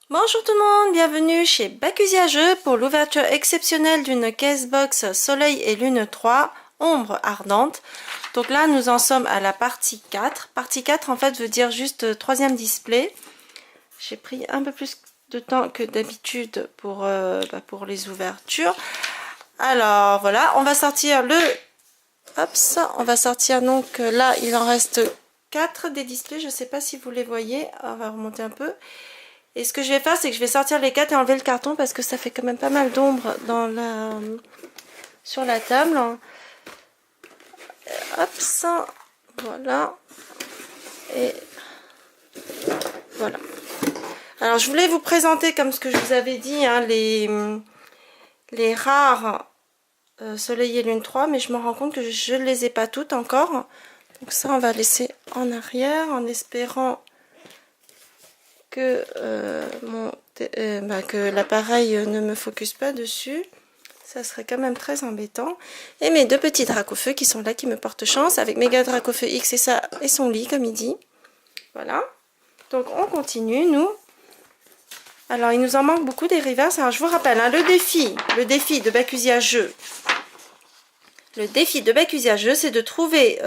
Bonjour tout le monde, bienvenue chez Bacusia Jeux pour l'ouverture exceptionnelle d'une Casebox Soleil et Lune 3 Ombre Ardente. Donc là nous en sommes à la partie 4. Partie 4 en fait veut dire juste troisième display. J'ai pris un peu plus de temps que d'habitude pour les ouvertures. Alors voilà, on va sortir le... Hop, on va sortir donc là il en reste 4 des displays, je ne sais pas si vous les voyez, on va remonter un peu. Et ce que je vais faire, c'est que je vais sortir les 4 et enlever le carton parce que ça fait quand même pas mal d'ombre sur la table. Hop, ça, voilà. Et voilà. Alors, je voulais vous présenter, comme ce que je vous avais dit, hein, les rares Soleil et Lune 3, mais je me rends compte que je ne les ai pas toutes encore. Donc ça, on va laisser en arrière en espérant que, que l'appareil ne me focus pas dessus. Ça serait quand même très embêtant. Et mes deux petits Dracofeu qui sont là, qui me portent chance, avec Méga Dracofeu X et son lit, comme il dit. Voilà. Donc on continue, nous. Alors il nous en manque beaucoup des reverse. Alors je vous rappelle, hein, le défi de Bacusia Jeux. Le défi de Bacusia Jeux, c'est de trouver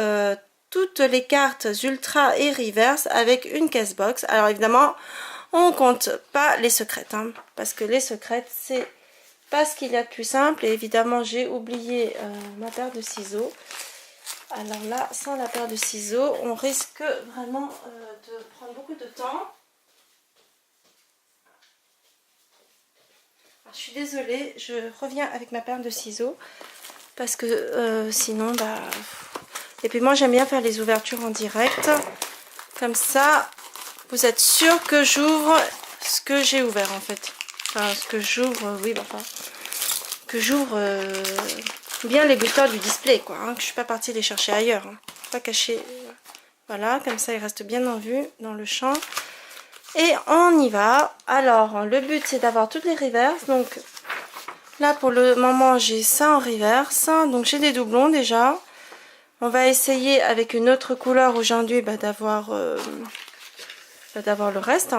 toutes les cartes ultra et reverse avec une Casebox. Alors évidemment, on compte pas les secrètes, hein, parce que les secrètes, c'est pas ce qu'il y a de plus simple. Et évidemment, j'ai oublié ma paire de ciseaux. Alors là, sans la paire de ciseaux, on risque vraiment de prendre beaucoup de temps. Alors, je suis désolée, je reviens avec ma paire de ciseaux, parce que sinon, bah... Et puis moi, j'aime bien faire les ouvertures en direct. Comme ça, vous êtes sûr que j'ouvre ce que j'ai ouvert, en fait. Enfin, ce que j'ouvre, oui, bah, enfin, que j'ouvre bien les boosters du display, quoi, hein, que je suis pas partie les chercher ailleurs, hein, pas caché. Voilà, comme ça, ils restent bien en vue dans le champ. Et on y va. Alors, le but, c'est d'avoir toutes les reverses. Donc, là, pour le moment, j'ai ça en reverse. Donc, j'ai des doublons déjà. On va essayer avec une autre couleur aujourd'hui d'avoir le reste.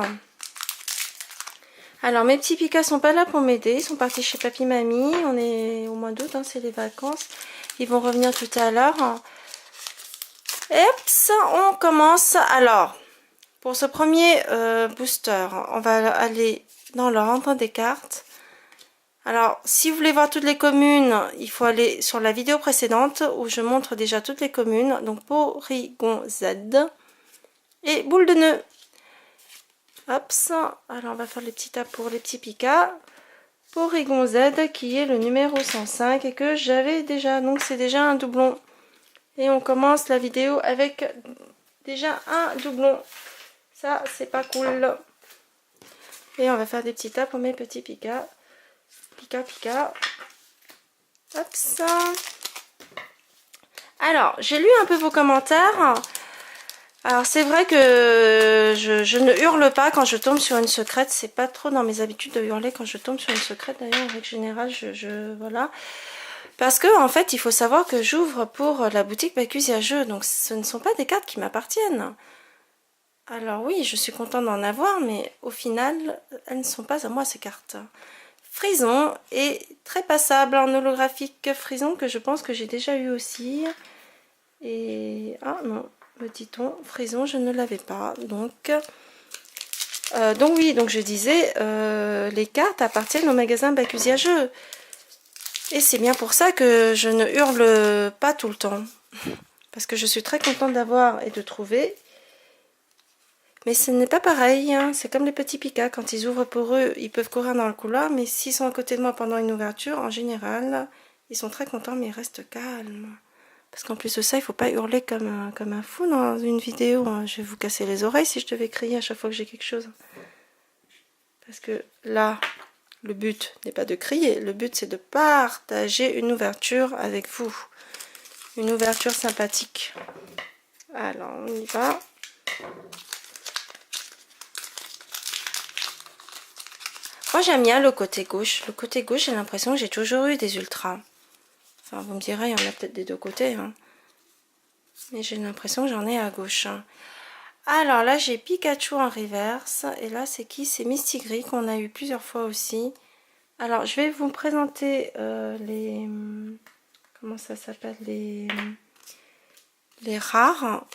Alors mes petits Pika sont pas là pour m'aider, ils sont partis chez papy mamie, on est au mois d'août, hein, c'est les vacances, ils vont revenir tout à l'heure. Et hop, on commence. Alors pour ce premier booster, on va aller dans l'ordre des cartes. Alors si vous voulez voir toutes les communes, il faut aller sur la vidéo précédente où je montre déjà toutes les communes. Donc Porygon Z et boule de nœud. Hop, alors on va faire les petits tas pour les petits Pika. Porygon Z qui est le numéro 105 et que j'avais déjà, donc c'est déjà un doublon. Et on commence la vidéo avec déjà un doublon. Ça, c'est pas cool. Et on va faire des petits tas pour mes petits Pika. Pika, Pika. Hop, ça. Alors, j'ai lu un peu vos commentaires. Alors c'est vrai que je ne hurle pas quand je tombe sur une secrète, c'est pas trop dans mes habitudes de hurler quand je tombe sur une secrète, d'ailleurs en règle générale voilà. Parce que en fait il faut savoir que j'ouvre pour la boutique Bacusia Jeux, donc ce ne sont pas des cartes qui m'appartiennent. Alors oui, je suis contente d'en avoir, mais au final elles ne sont pas à moi ces cartes. Frison est très passable en holographique Frison que je pense que j'ai déjà eu aussi. Et ah non, me dit-on, Frison, je ne l'avais pas. Donc oui, donc je disais, les cartes appartiennent au magasin Bacusia Jeux. Et c'est bien pour ça que je ne hurle pas tout le temps. Parce que je suis très contente d'avoir et de trouver. Mais ce n'est pas pareil, hein. C'est comme les petits Pika, quand ils ouvrent pour eux, ils peuvent courir dans le couloir. Mais s'ils sont à côté de moi pendant une ouverture, en général, ils sont très contents, mais ils restent calmes. Parce qu'en plus de ça, il ne faut pas hurler comme un fou dans une vidéo. Je vais vous casser les oreilles si je devais crier à chaque fois que j'ai quelque chose. Parce que là, le but n'est pas de crier. Le but, c'est de partager une ouverture avec vous. Une ouverture sympathique. Alors, on y va. Moi, j'aime bien le côté gauche. Le côté gauche, j'ai l'impression que j'ai toujours eu des ultras. Enfin, vous me direz, il y en a peut-être des deux côtés. Hein. Mais j'ai l'impression que j'en ai à gauche. Alors là, j'ai Pikachu en reverse. Et là, c'est qui? C'est Mistigris qu'on a eu plusieurs fois aussi. Alors, je vais vous présenter les... Comment ça s'appelle? Les rares.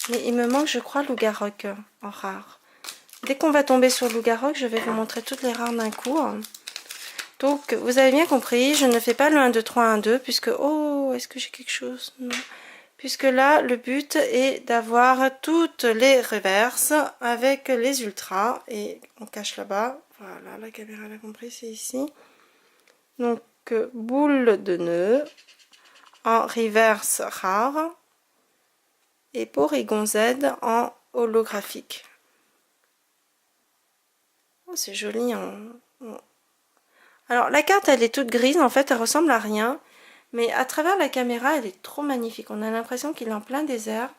Mais il me manque, je crois, Lougarok en rare. Dès qu'on va tomber sur Lougarok, je vais vous montrer toutes les rares d'un coup. Donc, vous avez bien compris, je ne fais pas le 1, 2, 3, 1, 2, puisque... Oh, est-ce que j'ai quelque chose? Non. Puisque là, le but est d'avoir toutes les reverses avec les ultras. Et on cache là-bas. Voilà, la caméra l'a compris, c'est ici. Donc, boule de nœud en reverse rare. Et Porygon Z en holographique. Oh, c'est joli. Alors, la carte, elle est toute grise. En fait, elle ressemble à rien. Mais à travers la caméra, elle est trop magnifique. On a l'impression qu'il est en plein désert.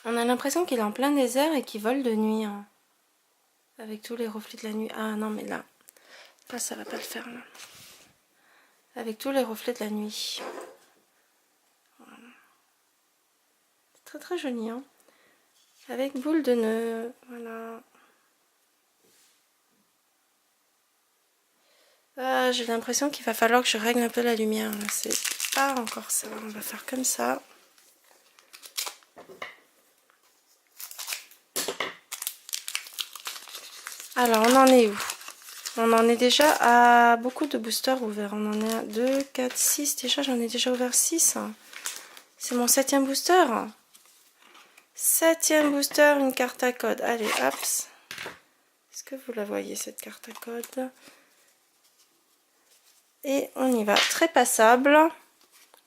On a l'impression qu'il est en plein désert et qu'il vole de nuit. Hein. Avec tous les reflets de la nuit. Ah non, mais là, ça va pas le faire. Là. Avec tous les reflets de la nuit. Voilà. C'est très très joli. Hein. Avec boule de nœud. Voilà. Ah, j'ai l'impression qu'il va falloir que je règle un peu la lumière. C'est pas encore ça. On va faire comme ça. Alors, on en est où? On en est déjà à beaucoup de boosters ouverts. On en est à 2, 4, 6. Déjà, j'en ai déjà ouvert 6. C'est mon 7e booster. 7e booster, une carte à code. Allez, hop. Est-ce que vous la voyez, cette carte à code? Et on y va. Très passable.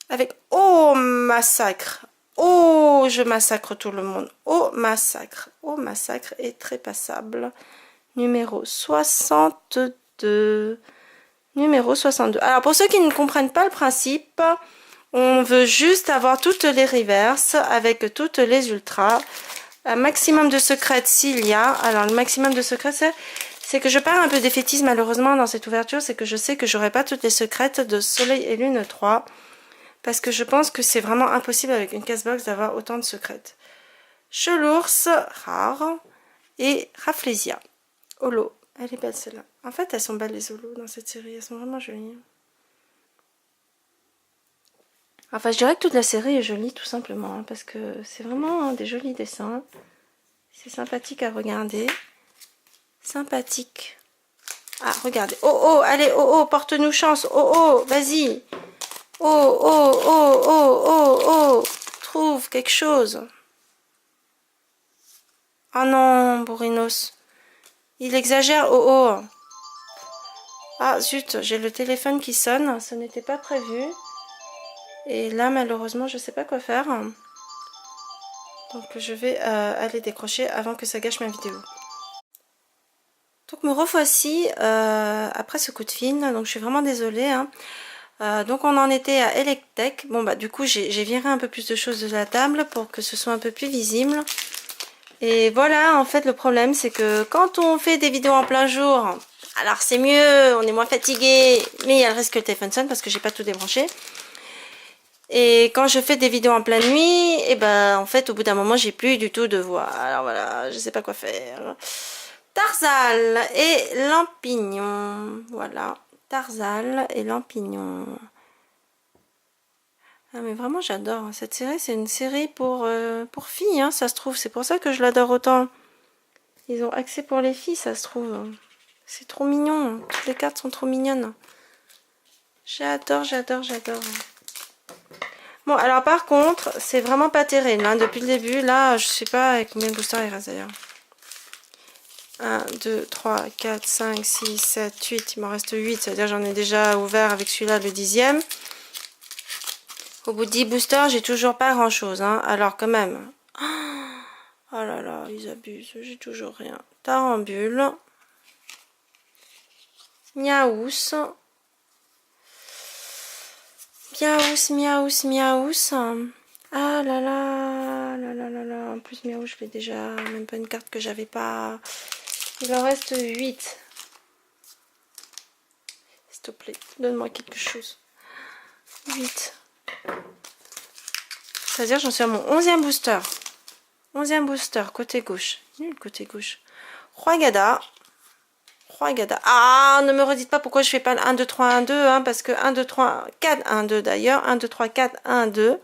Avec... Oh, massacre. Oh, je massacre tout le monde. Oh, massacre. Oh, massacre est très passable. Numéro 62. Numéro 62. Alors, pour ceux qui ne comprennent pas le principe, on veut juste avoir toutes les reverses avec toutes les ultras. Un maximum de secrets s'il y a. Alors, le maximum de secrets, c'est que je parle un peu défaitiste malheureusement dans cette ouverture. C'est que je sais que j'aurai pas toutes les secrètes de Soleil et Lune 3. Parce que je pense que c'est vraiment impossible avec une case-box d'avoir autant de secrètes. Chelours, rare. Et Rafflesia. Holo. Elle est belle celle-là. En fait, elles sont belles les holos dans cette série. Elles sont vraiment jolies. Enfin, je dirais que toute la série est jolie tout simplement. Hein, parce que c'est vraiment des jolis dessins. C'est sympathique à regarder. Sympathique. Ah, regardez. Oh, oh, allez, oh, oh, porte-nous chance. Oh, oh, vas-y. Oh, oh, oh, oh, oh, oh. Trouve quelque chose. Oh non, Bourrinos. Il exagère. Oh, oh. Ah, zut, j'ai le téléphone qui sonne. Ce n'était pas prévu. Et là, malheureusement, je sais pas quoi faire. Donc, je vais aller décrocher avant que ça gâche ma vidéo. Donc, me revoici après ce coup de fil. Donc, je suis vraiment désolée. Hein. Donc, on en était à Electech. Bon, bah, du coup, j'ai viré un peu plus de choses de la table pour que ce soit un peu plus visible. Et voilà, en fait, le problème, c'est que quand on fait des vidéos en plein jour, alors c'est mieux, on est moins fatigué, mais il y a le risque que le téléphone sonne parce que j'ai pas tout débranché. Et quand je fais des vidéos en pleine nuit, et ben en fait au bout d'un moment j'ai plus du tout de voix. Alors voilà, je sais pas quoi faire. Tarzal et Lampignon. Voilà, Tarzal et Lampignon. Ah mais vraiment j'adore cette série, c'est une série pour filles, hein, ça se trouve. C'est pour ça que je l'adore autant. Ils ont accès pour les filles, ça se trouve. C'est trop mignon, toutes les cartes sont trop mignonnes. J'adore, j'adore, j'adore. Bon, alors par contre, c'est vraiment pas terrible. Hein. Depuis le début, là, je sais pas avec combien de boosters il reste d'ailleurs. 1, 2, 3, 4, 5, 6, 7, 8. Il m'en reste 8. C'est-à-dire j'en ai déjà ouvert avec celui-là le 10e. Au bout de 10 boosters, j'ai toujours pas grand-chose. Hein. Alors quand même. Oh là là, ils abusent. J'ai toujours rien. Tarambule. Miaous. Miaous, miaous, miaous. Ah là là, là là là là. En plus, miaous, je l'ai déjà. Même pas une carte que j'avais pas. Il en reste 8. S'il te plaît, donne-moi quelque chose. 8. C'est-à-dire j'en suis à mon 11e booster. 11e booster, côté gauche. Nul côté gauche. Roi Gada. Roi Gada. Ah, ne me redites pas pourquoi je fais pas le 1, 2, 3, 1, 2. Hein, parce que 1, 2, 3, 4, 1, 2 d'ailleurs. 1, 2, 3, 4, 1, 2.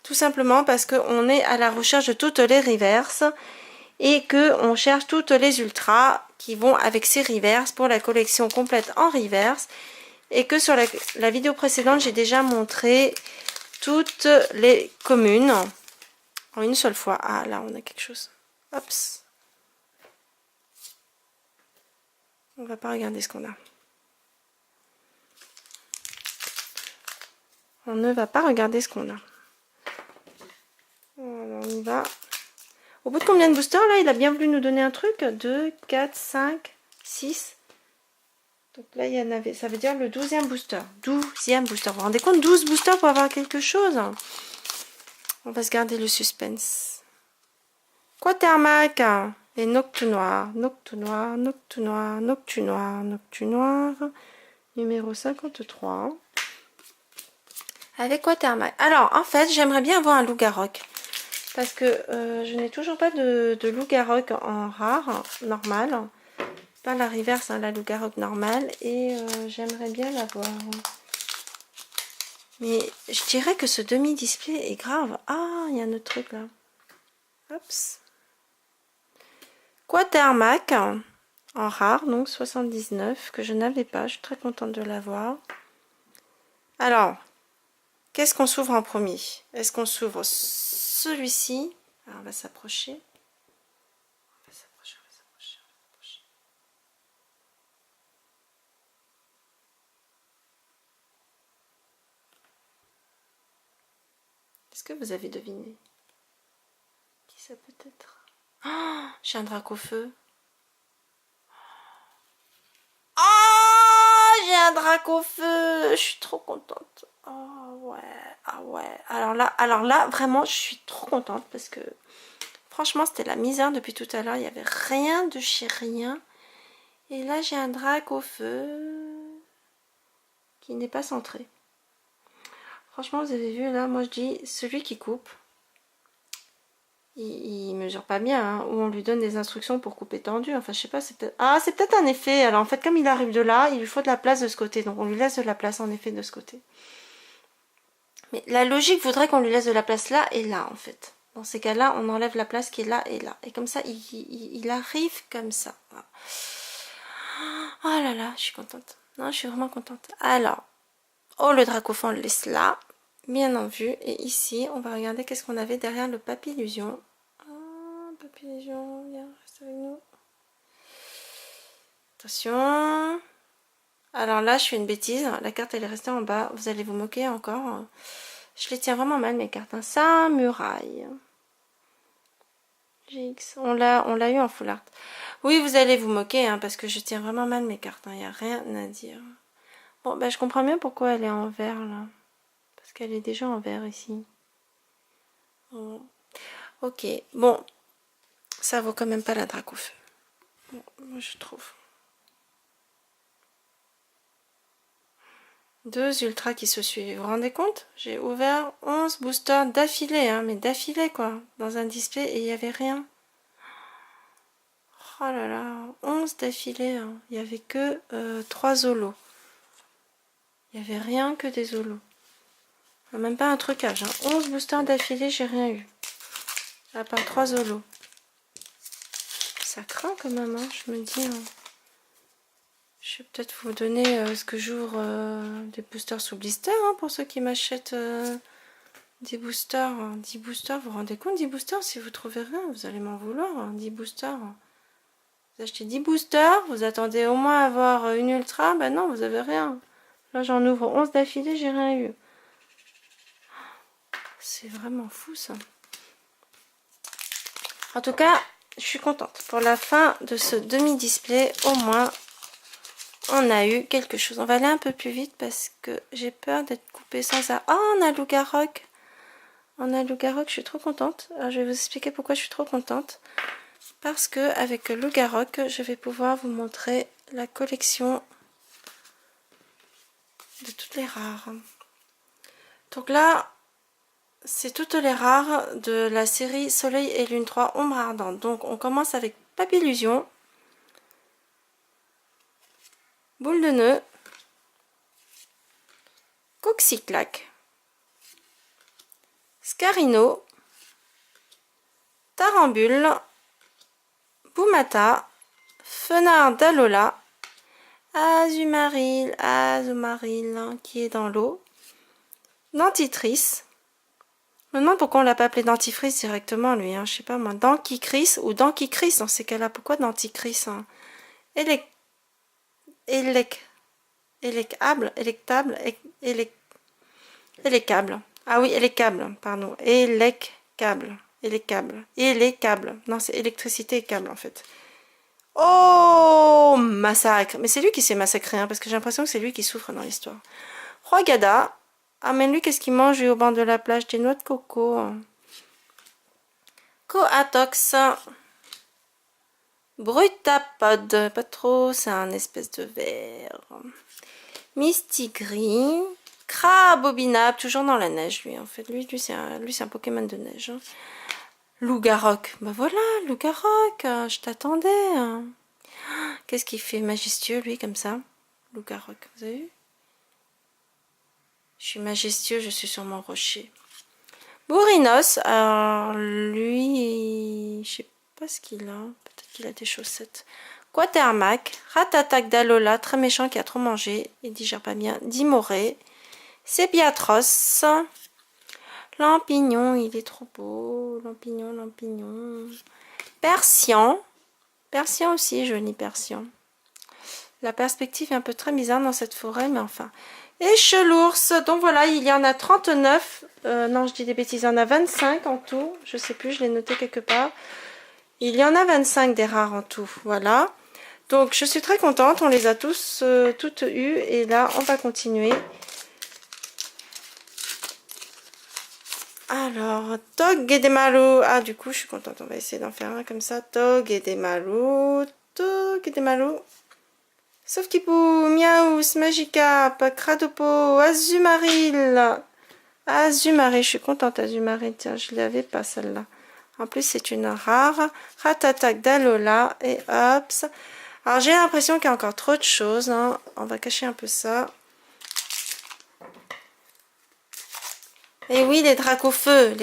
Tout simplement parce qu'on est à la recherche de toutes les reverses. Et qu'on cherche toutes les ultras qui vont avec ces reverses pour la collection complète en reverse. Et que sur la vidéo précédente, j'ai déjà montré toutes les communes en une seule fois. Ah, là, on a quelque chose. Hops. On va pas regarder ce qu'on a. On ne va pas regarder ce qu'on a. Alors, on y va. Au bout de combien de boosters, là, il a bien voulu nous donner un truc. 2, 4, 5, 6. Donc là, il y en avait. Ça veut dire le 12e booster. 12e booster. Vous vous rendez compte, 12 boosters pour avoir quelque chose. On va se garder le suspense. Quatermac. Et Noctu Noir. Noctu Noir, Noctu Noir, Noctu Noir, Noctu Noir. Numéro 53. Avec Quatermac. Alors, en fait, j'aimerais bien avoir un Loup-Garok. Parce que je n'ai toujours pas de Loup-Garok en rare, normal. Pas la reverse, hein, la Loup-Garok normale. Et j'aimerais bien l'avoir. Mais je dirais que ce demi-display est grave. Ah, il y a un autre truc là. Oups. Quatermac en rare, donc 79, que je n'avais pas. Je suis très contente de l'avoir. Alors, qu'est-ce qu'on s'ouvre en premier? Est-ce qu'on s'ouvre celui-ci? Alors, on va s'approcher. On va s'approcher, on va s'approcher, on va s'approcher. Est-ce que vous avez deviné qui ça peut être? Oh, j'ai un Dracofeu. Oh, j'ai un Dracofeu. Je suis trop contente. Oh ouais, ah ouais. Alors là, vraiment, je suis trop contente parce que franchement, c'était la misère depuis tout à l'heure. Il n'y avait rien de chez rien. Et là, j'ai un Dracofeu qui n'est pas centré. Franchement, vous avez vu, là, moi je dis, celui qui coupe, il mesure pas bien, hein, ou on lui donne des instructions pour couper tendu. Enfin, je sais pas, c'est peut-être... Ah, c'est peut-être un effet. Alors, en fait, comme il arrive de là, il lui faut de la place de ce côté. Donc, on lui laisse de la place, en effet, de ce côté. Mais la logique voudrait qu'on lui laisse de la place là et là, en fait. Dans ces cas-là, on enlève la place qui est là et là. Et comme ça, il arrive comme ça. Voilà. Oh là là, je suis contente. Non, je suis vraiment contente. Alors, oh, le Dracofeu, on le laisse là. Bien en vue. Et ici, on va regarder qu'est-ce qu'on avait derrière le Papillusion. Ah, Papillusion, viens, reste avec nous. Attention. Alors là, je fais une bêtise. La carte, elle est restée en bas. Vous allez vous moquer encore. Je les tiens vraiment mal, mes cartes. Hein. Samouraï. GX. On l'a eu en full art. Oui, vous allez vous moquer, hein, parce que je tiens vraiment mal mes cartes. Il n'y a rien à dire. Bon, ben, je comprends bien pourquoi elle est en vert, là. Parce qu'elle est déjà en vert, ici. Bon. Ok. Bon. Ça vaut quand même pas la Dracofeu. Bon, moi, je trouve. 2 ultras qui se suivent. Vous vous rendez compte? J'ai ouvert 11 boosters d'affilée, hein, mais d'affilée quoi, dans un display et il n'y avait rien. Oh là là, 11 d'affilée, hein. Il n'y avait que 3 zolos. Il n'y avait rien que des zolos. Même pas un trucage. Hein. 11 boosters d'affilée, j'ai rien eu. À part 3 zolos. Ça craint quand même, hein, je me dis. Hein. Je vais peut-être vous donner ce que j'ouvre des boosters sous blister hein, pour ceux qui m'achètent des boosters. 10 boosters, vous vous rendez compte 10 boosters si vous trouvez rien, vous allez m'en vouloir. 10 boosters. Vous achetez 10 boosters, vous attendez au moins avoir une ultra, ben non, vous avez rien. Là j'en ouvre 11 d'affilée, j'ai rien eu. C'est vraiment fou ça. En tout cas, je suis contente. Pour la fin de ce demi-display, au moins... on a eu quelque chose. On va aller un peu plus vite parce que j'ai peur d'être coupée sans arrêt. Oh, on a Loup-Garok. On a Loup-Garok, je suis trop contente. Alors, je vais vous expliquer pourquoi je suis trop contente. Parce que avec Loup-Garok, je vais pouvoir vous montrer la collection de toutes les rares. Donc là, c'est toutes les rares de la série Soleil et Lune 3 Ombre Ardente. Donc on commence avec Papillusion, Boule de Nœud, Coxyclac, Scarino, Tarambule, Boumata, Fenard d'Alola, Azumaril qui est dans l'eau, Dentifrice. Je me demande pourquoi on l'a pas appelé dentifrice directement lui, hein, je sais pas moi, Dentifrice ou Dentifrice dans ces cas-là, pourquoi dentifrice hein? Électable, électable. Ah oui, électable, pardon. Électable. Non, c'est électricité et câble en fait. Oh, massacre. Mais c'est lui qui s'est massacré, hein, parce que j'ai l'impression que c'est lui qui souffre dans l'histoire. Roi Gada. Ah, mais lui, qu'est-ce qu'il mange lui, au bord de la plage? Des noix de coco. Coatox. Brutapode. Pas trop, c'est un espèce de ver. Mistigris. Crabobinable, toujours dans la neige, lui, en fait. Lui c'est un Pokémon de neige. Hein. Loup-Garoc. Bah voilà, Loup-Garoc, je t'attendais. Hein. Qu'est-ce qu'il fait majestueux, lui, comme ça? Loup-Garoc, vous avez vu? Je suis majestueux, je suis sur mon rocher. Bourrinos, alors lui, je sais pas ce qu'il a. Peut-être qu'il a des chaussettes. Quatermac, Ratatac d'Alola, très méchant qui a trop mangé. Il digère pas bien. Dimoré, Sépiatros. Lampignon, il est trop beau. Lampignon. Persian. Persian aussi, joli Persian. La perspective est un peu très bizarre dans cette forêt, mais enfin. Et Chelours, donc voilà, il y en a 39. Non, je dis des bêtises, il y en a 25 en tout. Je sais plus, je l'ai noté quelque part. Il y en a 25 des rares en tout, voilà. Donc je suis très contente, on les a tous toutes eues. Et là, on va continuer. Alors, Togedemaru. Ah, du coup, je suis contente. On va essayer d'en faire un comme ça. Togedemaru. Sauf Kipou, Miaous, Magikarp, Cradopo, Azumaril. Azumaril, je suis contente, Azumaril. Tiens, je ne l'avais pas celle-là. En plus, c'est une rare. Ratatac d'Alola et Hops. Alors, j'ai l'impression qu'il y a encore trop de choses. Hein. On va cacher un peu ça. Et oui, les Dracofeu,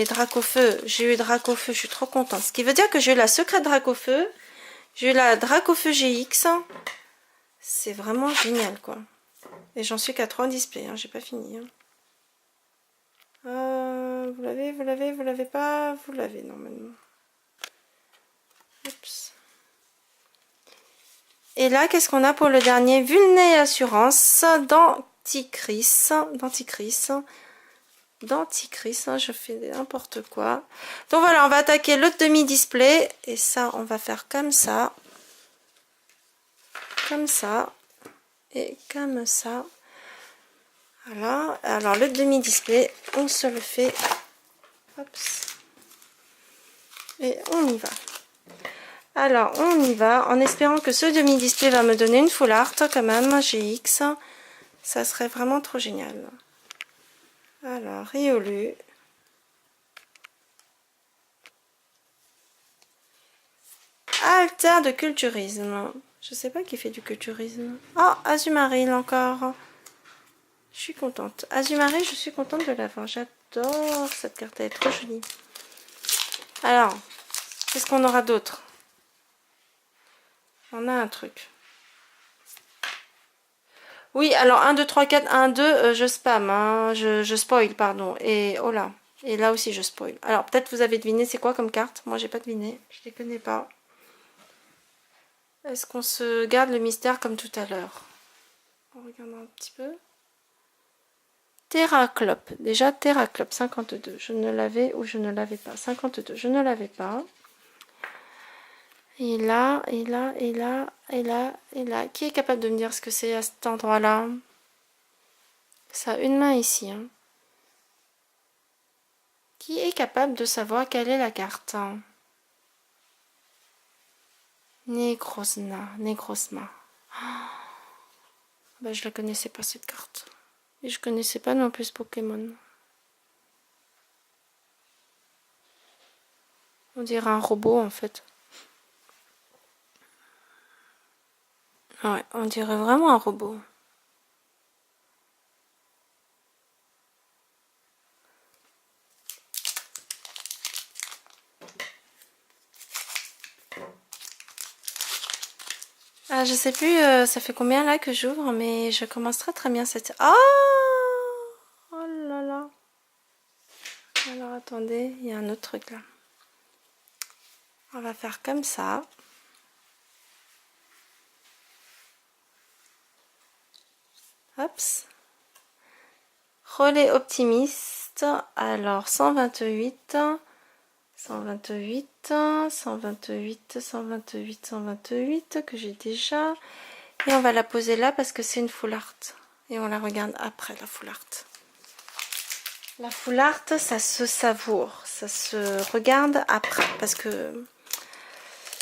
j'ai eu Dracofeu, je suis trop contente. Ce qui veut dire que j'ai eu la secrète Dracofeu, j'ai eu la Dracofeu GX. C'est vraiment génial, quoi. Et j'en suis qu'à 3 en display, hein, j'ai pas fini. Hein. Vous l'avez pas? Vous l'avez normalement. Oups. Et là, qu'est-ce qu'on a pour le dernier? Vulné Assurance, Dentifrice, hein, je fais n'importe quoi. Donc voilà, on va attaquer l'autre demi-display. Et ça, on va faire comme ça. Comme ça. Et comme ça. Voilà. Alors, le demi-display, on se le fait. Hop. Et on y va. Alors, on y va. En espérant que ce demi-display va me donner une full art quand même. GX. Ça serait vraiment trop génial. Alors, Riolu. Alter de culturisme. Je sais pas qui fait du culturisme. Oh, Azumaril encore. Je suis contente. Azumaril, je suis contente de l'avoir. J'adore cette carte, elle est trop jolie. Alors, qu'est-ce qu'on aura d'autre? On a un truc. Oui, alors 1, 2, 3, 4, 1, 2, je spam, hein, je spoil, pardon. Et oh là, et là aussi je spoil. Alors peut-être vous avez deviné c'est quoi comme carte. Moi j'ai pas deviné, je les connais pas. Est-ce qu'on se garde le mystère comme tout à l'heure? On regarde un petit peu. Terraclope, déjà Terraclope 52, je ne l'avais ou je ne l'avais pas. 52, je ne l'avais pas. Et là, et là, et là, et là, et là. Qui est capable de me dire ce que c'est à cet endroit-là? Ça a une main ici. Hein. Qui est capable de savoir quelle est la carte? Negrosma. Oh, bah, je la connaissais pas cette carte. Et je connaissais pas non plus Pokémon. On dirait un robot en fait. Ouais, on dirait vraiment un robot. Ah, je sais plus, ça fait combien là que j'ouvre, mais je commence très très bien cette... Oh, oh là là. Alors attendez, il y a un autre truc là. On va faire comme ça. Hops. Relais optimiste. Alors 128, 128, 128, 128, 128 que j'ai déjà. Et on va la poser là parce que c'est une full art. Et on la regarde après la full art. La full art, ça se savoure, ça se regarde après parce que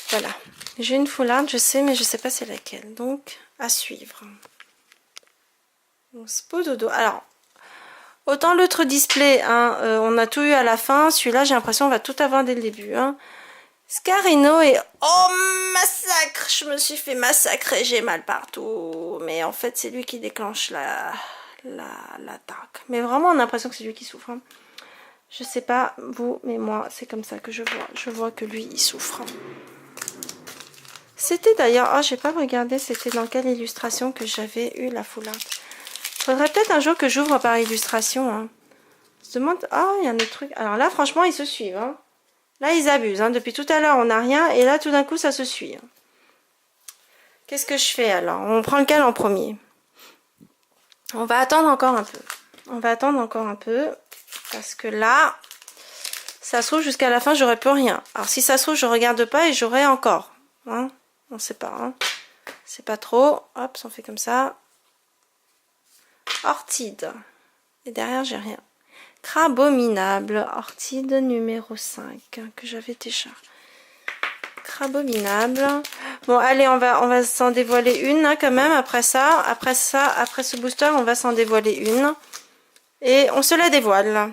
voilà. J'ai une full art, je sais, mais je sais pas c'est laquelle. Donc à suivre. Dodo. Alors, autant l'autre display, hein, on a tout eu à la fin. Celui-là, j'ai l'impression qu'on va tout avoir dès le début. Hein. Scarino et... Oh, massacre! Je me suis fait massacrer, j'ai mal partout. Mais en fait, c'est lui qui déclenche l'attaque. Mais vraiment, on a l'impression que c'est lui qui souffre. Hein. Je sais pas, vous, mais moi, c'est comme ça que je vois. Je vois que lui, il souffre. C'était d'ailleurs... Oh, j'ai pas regardé, c'était dans quelle illustration que j'avais eu la full art. Faudrait peut-être un jour que j'ouvre par illustration. Hein. Je me demande... Oh, il y a un autre truc. Alors là, franchement, ils se suivent. Hein. Là, ils abusent. Hein. Depuis tout à l'heure, on n'a rien. Et là, tout d'un coup, ça se suit. Hein. Qu'est-ce que je fais alors? On prend lequel en premier? On va attendre encore un peu. On va attendre encore un peu. Parce que là, ça se trouve, jusqu'à la fin, j'aurai plus rien. Alors, si ça se trouve, je regarde pas et j'aurai encore. Hein, on sait pas. Hein. C'est pas trop. Hop, on fait comme ça. Ortide. Et derrière, j'ai rien. Crabominable, ortide numéro 5 que j'avais déjà. Crabominable. Bon, allez, on va s'en dévoiler une hein, quand même. Après ce booster, on va s'en dévoiler une. Et on se la dévoile.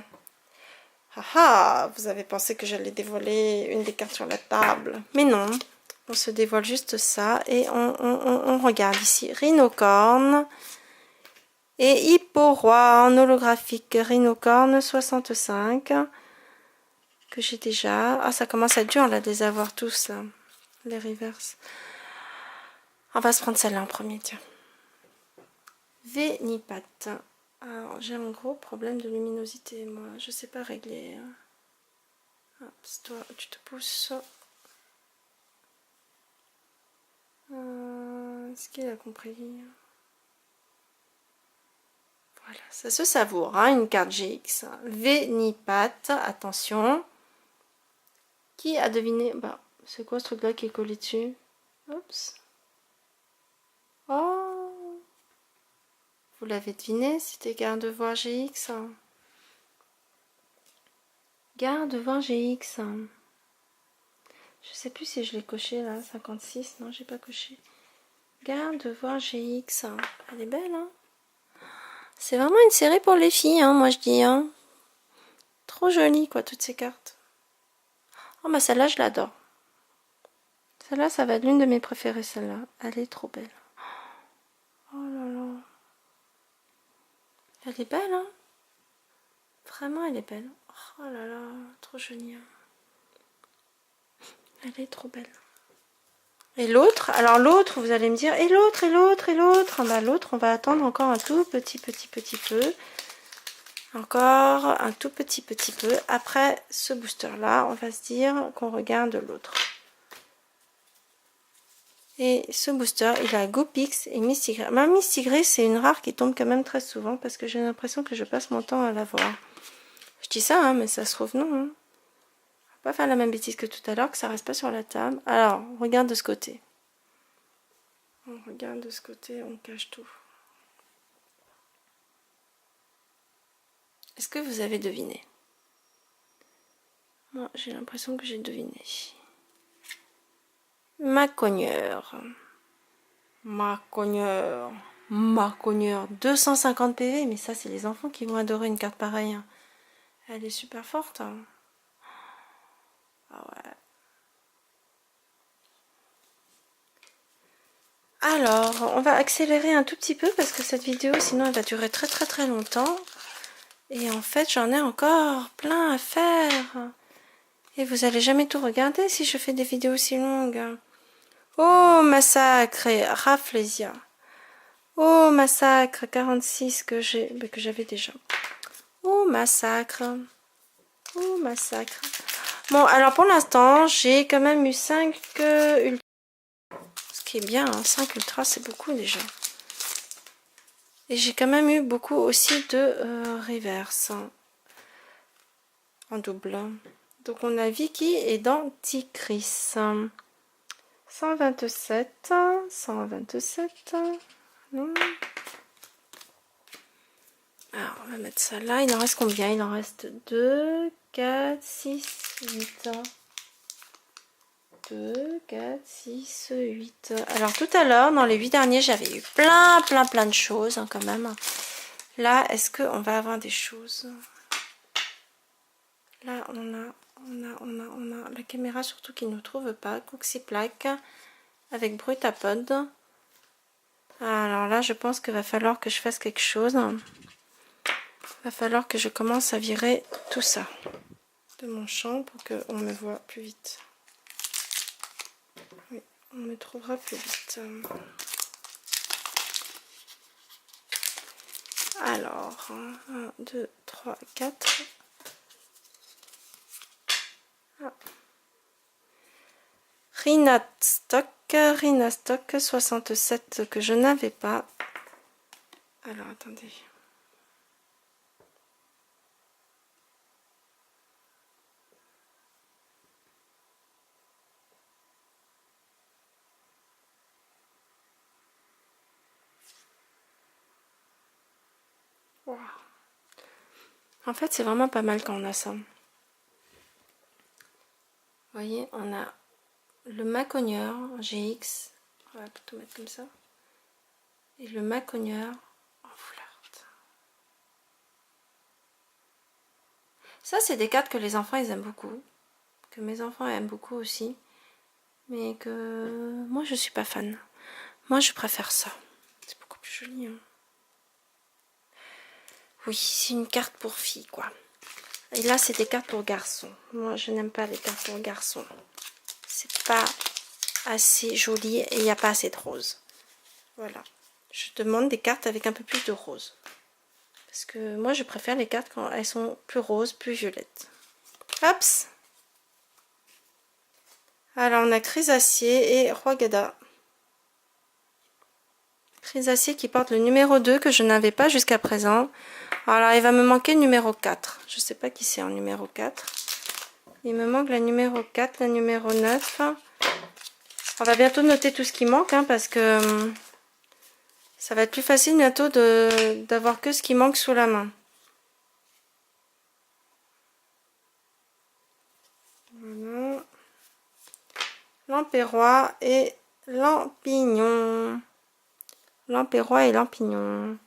Ah ah, vous avez pensé que j'allais dévoiler une des cartes sur la table. Mais non, on se dévoile juste ça. Et on regarde ici. Rhinocorne. Et Hipporoi en holographique Rhinocorne 65 que j'ai déjà. Ah, ça commence à être dur là de les avoir tous là, les reverse. On va se prendre celle-là en premier, tiens. Vénipat. Alors j'ai un gros problème de luminosité, moi. Je sais pas régler. Hop, toi, tu te pousses. Est-ce qu'il a compris? Voilà, ça se savoure, hein, une carte GX. Vénipat, attention. Qui a deviné? Bah, c'est quoi ce truc-là qui est collé dessus? Oups. Oh. Vous l'avez deviné, c'était Garde-voir GX. Garde-voir GX. Je sais plus si je l'ai coché là, 56. Non, j'ai pas coché. Garde-voir GX. Elle est belle, hein? C'est vraiment une série pour les filles, hein, moi je dis. Hein. Trop jolie, quoi, toutes ces cartes. Oh, bah celle-là, je l'adore. Celle-là, ça va être l'une de mes préférées, celle-là. Elle est trop belle. Oh là là. Elle est belle, hein? Vraiment, elle est belle. Oh là là, trop jolie. Hein. Elle est trop belle. Et l'autre, alors l'autre, vous allez me dire, et l'autre, et l'autre, et l'autre. Bah, l'autre, on va attendre encore un tout petit peu. Encore un tout petit peu. Après ce booster-là, on va se dire qu'on regarde l'autre. Et ce booster, il a Goopix et Mistigray. Ma Mistigray, c'est une rare qui tombe quand même très souvent parce que j'ai l'impression que je passe mon temps à la voir. Je dis ça, hein, mais ça se trouve non. Hein. Faut pas faire la même bêtise que tout à l'heure, que ça reste pas sur la table. Alors, on regarde de ce côté. On regarde de ce côté, on cache tout. Est-ce que vous avez deviné? Moi, j'ai l'impression que j'ai deviné. Macogneur. 250 PV, mais ça, c'est les enfants qui vont adorer une carte pareille. Elle est super forte. Ah ouais. Alors, on va accélérer un tout petit peu parce que cette vidéo, sinon, elle va durer très très très longtemps. Et en fait, j'en ai encore plein à faire. Et vous allez jamais tout regarder si je fais des vidéos aussi longues. Oh, massacre et Rafflesia. Oh, massacre 46 que j'avais déjà. Oh, massacre. Oh, massacre. Bon, alors pour l'instant, j'ai quand même eu 5 ultra. Ce qui est bien, hein, 5 ultra, c'est beaucoup déjà. Et j'ai quand même eu beaucoup aussi de reverse en double. Donc on a Vicky et Denticris. 127, 127. Non. Alors on va mettre ça là. Il en reste combien? Il en reste 2, 4, 6, 8. 2, 4, 6, 8. Alors tout à l'heure, dans les 8 derniers, j'avais eu plein de choses hein, quand même. Là, est-ce qu'on va avoir des choses? Là, on a la caméra surtout qui ne trouve pas. Cooxy-plaque avec Brutapod. Alors là, je pense qu'il va falloir que je fasse quelque chose. Il va falloir que je commence à virer tout ça de mon champ pour qu'on me voit plus vite. Oui, on me trouvera plus vite. Alors, 1, 2, 3, 4. Ah. Rina Stock 67 que je n'avais pas. Alors, attendez. Wow. En fait, c'est vraiment pas mal quand on a ça. Vous voyez, on a le Macogneur GX. On va plutôt mettre comme ça. Et le Macogneur en foulard. Ça, c'est des cartes que les enfants, ils aiment beaucoup. Que mes enfants aiment beaucoup aussi. Mais que moi, je suis pas fan. Moi, je préfère ça. C'est beaucoup plus joli. Hein. Oui, c'est une carte pour filles, quoi. Et là, c'est des cartes pour garçons. Moi, je n'aime pas les cartes pour garçons. C'est pas assez joli et il n'y a pas assez de rose. Voilà. Je demande des cartes avec un peu plus de rose. Parce que moi, je préfère les cartes quand elles sont plus roses, plus violettes. Hops! Alors, on a Chrysacier et Roi-Gada. Chrysacier qui porte le numéro 2 que je n'avais pas jusqu'à présent. Alors, il va me manquer le numéro 4. Je ne sais pas qui c'est en numéro 4. Il me manque la numéro 4, la numéro 9. On va bientôt noter tout ce qui manque, hein, parce que ça va être plus facile bientôt d'avoir que ce qui manque sous la main. Voilà. Lampérois et Lampignon. Lampérois et Lampignon.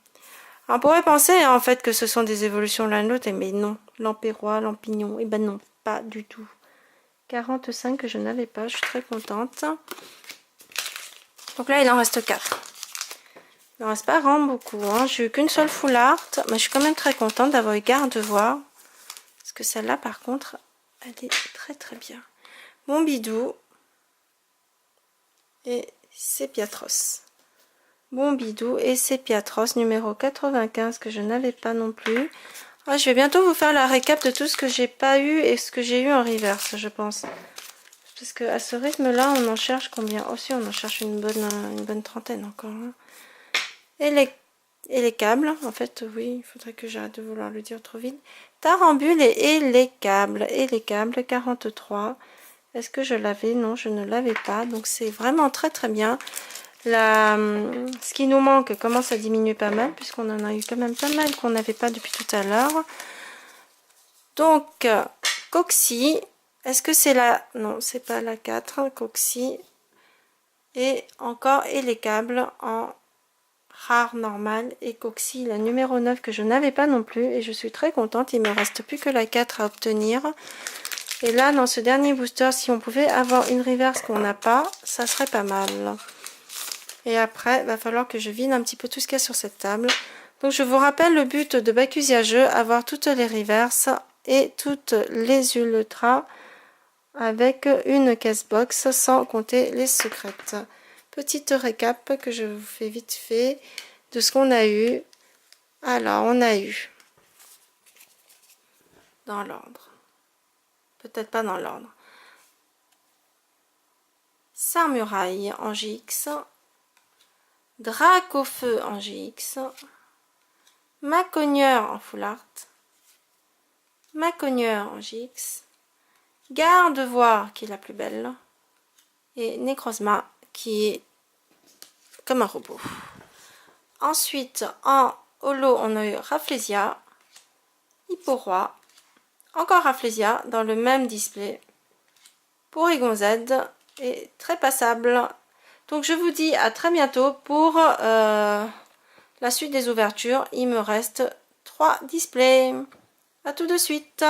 On pourrait penser en fait que ce sont des évolutions l'un de l'autre, mais non. Lampérois, Lampignon, et ben non, pas du tout. 45 que je n'avais pas, je suis très contente. Donc là, il en reste 4. Il n'en reste pas vraiment beaucoup. Hein. J'ai eu qu'une seule full art, mais je suis quand même très contente d'avoir eu Gardevoir. Parce que celle-là, par contre, elle est très très bien. Mon bidou et Sépiatros. Bon bidou et Sépiatros numéro 95 que je n'avais pas non plus. Ah, je vais bientôt vous faire la récap de tout ce que j'ai pas eu et ce que j'ai eu en reverse, je pense. Parce que à ce rythme-là, on en cherche combien? Aussi, on en cherche une bonne trentaine encore. Hein. Et les câbles, en fait, oui, il faudrait que j'arrête de vouloir le dire trop vite. Tarambule et les câbles. Et les câbles, 43. Est-ce que je l'avais? Non, je ne l'avais pas. Donc, c'est vraiment très très bien. Ce qui nous manque commence à diminuer pas mal, puisqu'on en a eu quand même pas mal qu'on n'avait pas depuis tout à l'heure. Donc, Coxy, est-ce que c'est la... Non, c'est pas la 4, Coxy. Et encore, et les câbles en rare normal. Et Coxy, la numéro 9 que je n'avais pas non plus. Et je suis très contente, il me reste plus que la 4 à obtenir. Et là, dans ce dernier booster, si on pouvait avoir une reverse qu'on n'a pas, ça serait pas mal. Et après, il va falloir que je vide un petit peu tout ce qu'il y a sur cette table. Donc, je vous rappelle le but de Bakusia Jeu, avoir toutes les reverses et toutes les ultras avec une caisse box, sans compter les secrètes. Petite récap que je vous fais vite fait de ce qu'on a eu. Alors, on a eu, dans l'ordre, peut-être pas dans l'ordre, Samouraï en GX, Dracofeu en GX, Macogneur en full art, Macogneur en GX, Gardevoir qui est la plus belle, et Necrozma qui est comme un robot. Ensuite, en holo, on a eu Rafflesia, Hipporoi, encore Rafflesia dans le même display, Porygon Z, et très passable. Donc je vous dis à très bientôt pour la suite des ouvertures. Il me reste 3 displays. À tout de suite.